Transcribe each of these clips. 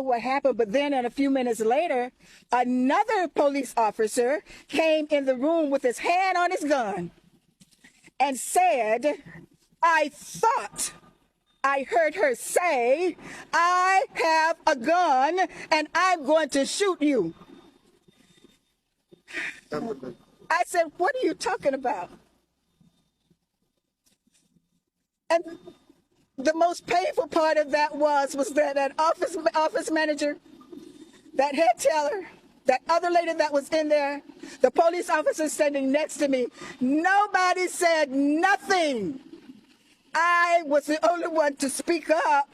what happened, but then a few minutes later, another police officer came in the room with his hand on his gun and said, I thought I heard her say, I have a gun and I'm going to shoot you. I said, what are you talking about? And the most painful part of that was that office manager, that head teller, that other lady that was in there, the police officer standing next to me, nobody said nothing. I was the only one to speak up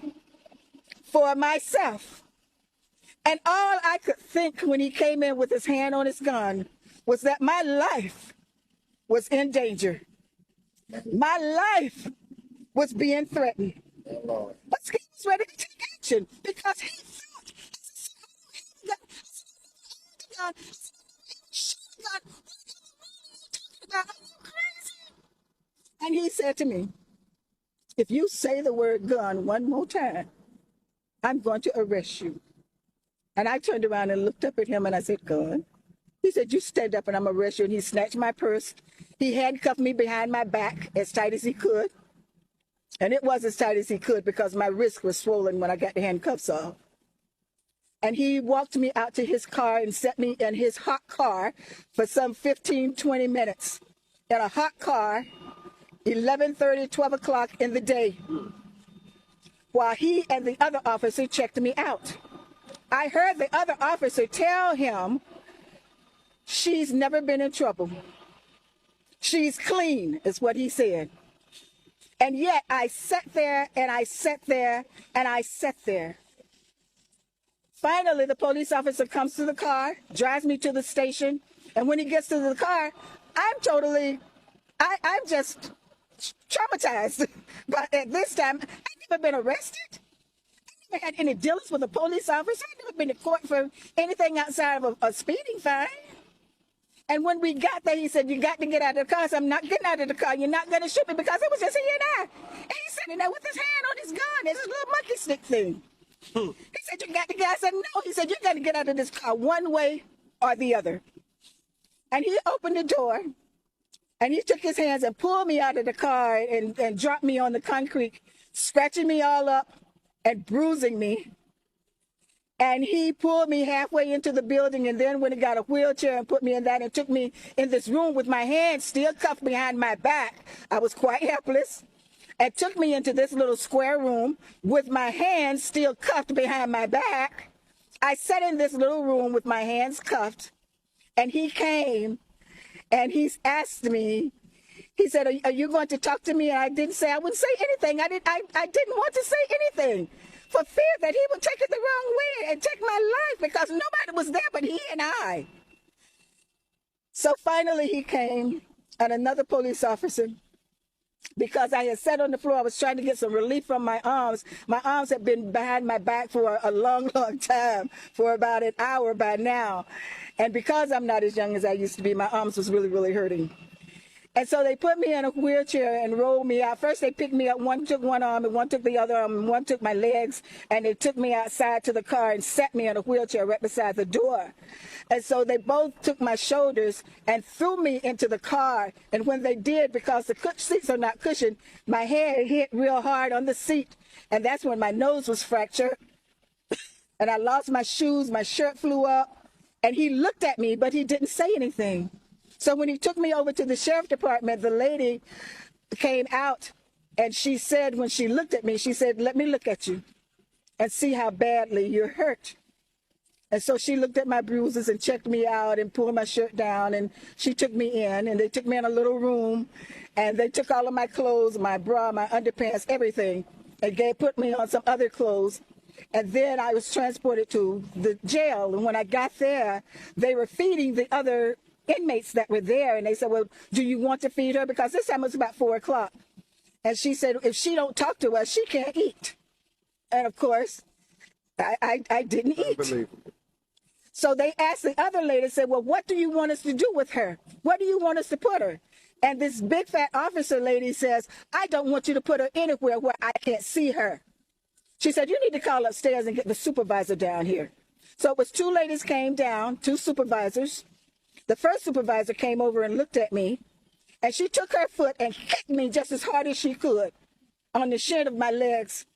for myself. And all I could think when he came in with his hand on his gun was that my life was in danger. My life was being threatened. But he was ready to take action because he thought, what are you crazy? And he said to me, if you say the word gun one more time, I'm going to arrest you. And I turned around and looked up at him and I said, gun? He said, you stand up and I'm going to arrest you. And he snatched my purse. He handcuffed me behind my back as tight as he could. And it was as tight as he could because my wrist was swollen when I got the handcuffs off. And he walked me out to his car and set me in his hot car for some 15, 20 minutes. In a hot car, 11:30, 12 o'clock in the day, while he and the other officer checked me out. I heard the other officer tell him, she's never been in trouble. She's clean, is what he said. And yet I sat there and I sat there and I sat there. Finally, the police officer comes to the car, drives me to the station. And when he gets to the car, I'm just traumatized. But at this time, I've never been arrested. I never had any dealings with a police officer. I've never been to court for anything outside of a speeding fine. And when we got there, he said, you got to get out of the car. I said, I'm not getting out of the car. You're not going to shoot me because it was just he and I. And he's sitting there with his hand on his gun. It's a little monkey stick thing. He said, you got to get. I said, no. He said, you're going to get out of this car one way or the other. And he opened the door. And he took his hands and pulled me out of the car and dropped me on the concrete, scratching me all up and bruising me. And he pulled me halfway into the building, and then when he got a wheelchair and put me in that and took me in this room with my hands still cuffed behind my back, I was quite helpless, and took me into this little square room with my hands still cuffed behind my back. I sat in this little room with my hands cuffed, and he came and he asked me, he said, are you going to talk to me? And I didn't say, I wouldn't say anything. I didn't want to say anything for fear that he would take it the wrong way and take my life because nobody was there but he and I. So finally he came, and another police officer, because I had sat on the floor, I was trying to get some relief from my arms. My arms had been behind my back for a long, long time, for about an hour by now. And because I'm not as young as I used to be, my arms was really, really hurting. And so they put me in a wheelchair and rolled me out. First they picked me up, one took one arm and one took the other arm and one took my legs, and they took me outside to the car and set me in a wheelchair right beside the door. And so they both took my shoulders and threw me into the car. And when they did, because the seats are not cushioned, my head hit real hard on the seat. And that's when my nose was fractured. And I lost my shoes, my shirt flew up. And he looked at me, but he didn't say anything. So when he took me over to the sheriff department, the lady came out and she said, when she looked at me, she said, let me look at you and see how badly you're hurt. And so she looked at my bruises and checked me out and pulled my shirt down, and she took me in, and they took me in a little room, and they took all of my clothes, my bra, my underpants, everything, and put me on some other clothes. And then I was transported to the jail. And when I got there, they were feeding the other inmates that were there. And they said, well, do you want to feed her? Because this time it was about 4 o'clock. And she said, if she don't talk to us, she can't eat. And of course, I didn't eat. So they asked the other lady, said, well, what do you want us to do with her? Where do you want us to put her? And this big fat officer lady says, I don't want you to put her anywhere where I can't see her. She said, you need to call upstairs and get the supervisor down here. So it was two ladies came down, two supervisors. The first supervisor came over and looked at me, and she took her foot and kicked me just as hard as she could on the shin of my legs.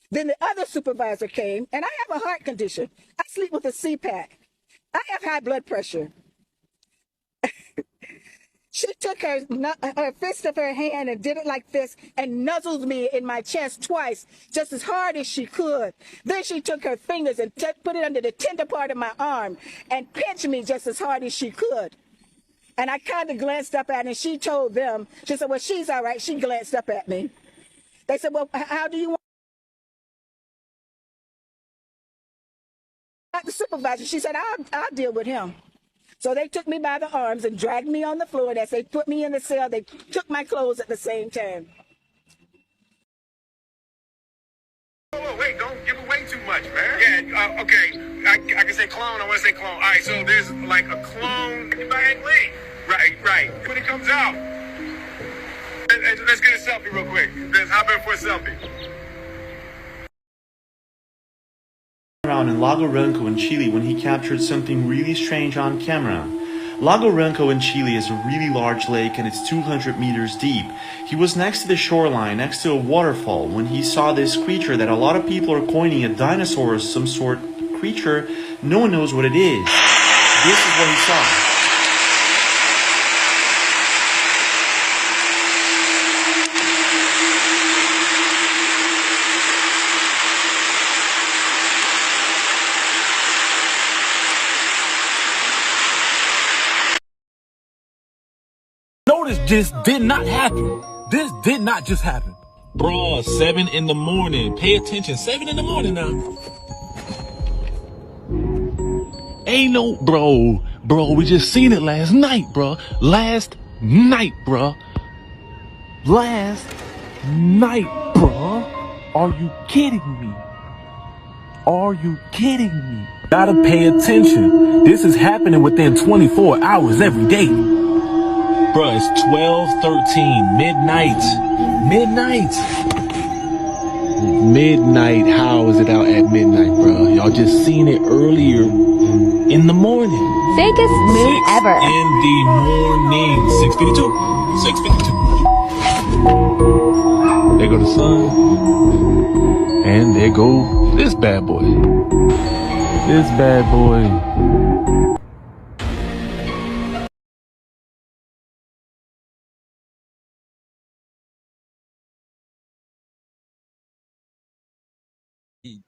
Then the other supervisor came, and I have a heart condition. I sleep with a CPAP. I have high blood pressure. She took her fist of her hand and did it like this and nuzzled me in my chest twice, just as hard as she could. Then she took her fingers and put it under the tender part of my arm and pinched me just as hard as she could. And I kind of glanced up at her, and she told them, she said, well, she's all right. She glanced up at me. They said, well, how do you want the supervisor? She said, I'll deal with him. So they took me by the arms and dragged me on the floor. And as they put me in the cell, they took my clothes at the same time. Oh, wait, don't give away too much, man. Yeah, okay. I can say clone. I want to say clone. All right, so there's like a clone by Hank Lee. Right. When it comes out, let's get a selfie real quick. Let's hop in for a selfie. Around in Lago Ranco in Chile when he captured something really strange on camera. Lago Ranco in Chile is a really large lake and it's 200 meters deep. He was next to the shoreline, next to a waterfall, when he saw this creature that a lot of people are coining a dinosaur or some sort of creature. No one knows what it is. This is what he saw. Notice this did not happen. This did not just happen. Bruh, 7 in the morning. Pay attention. 7 in the morning now. Ain't no, bro, we just seen it last night, bro. Last night, bro. Are you kidding me? Gotta pay attention. This is happening within 24 hours every day. Bruh, it's 12:13. Midnight, how is it out at midnight, bro? Y'all just seen it earlier in the morning. Biggest move 6 ever. in the morning. 6:52. 6:52. There go the sun. And there go this bad boy.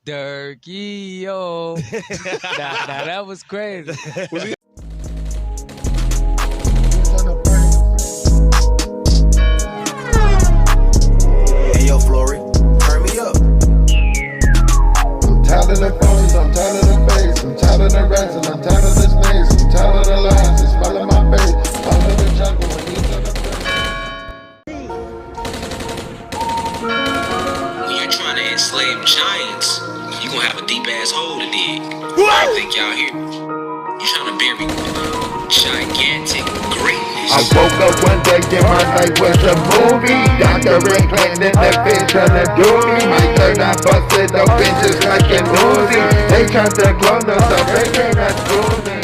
Durkee, yo. Nah, that was crazy. Hey, yo, Flory, turn me up. I'm tired of the phones, I'm tired of the face, I'm tired of the rats, and I'm tired of the space, I'm tired of the lies, it's smelling my face, I'm in the jungle when he's in the When you're trying to enslave giants, you gonna have a deep ass hole to dig. I think y'all hear me. You're trying to bury gigantic greatness. I woke up one day and my life was a movie. Dr. Ray playing in the bitch trying to do me. My third I busted open just like an Uzi. They tried to clone us, so they cannot do me.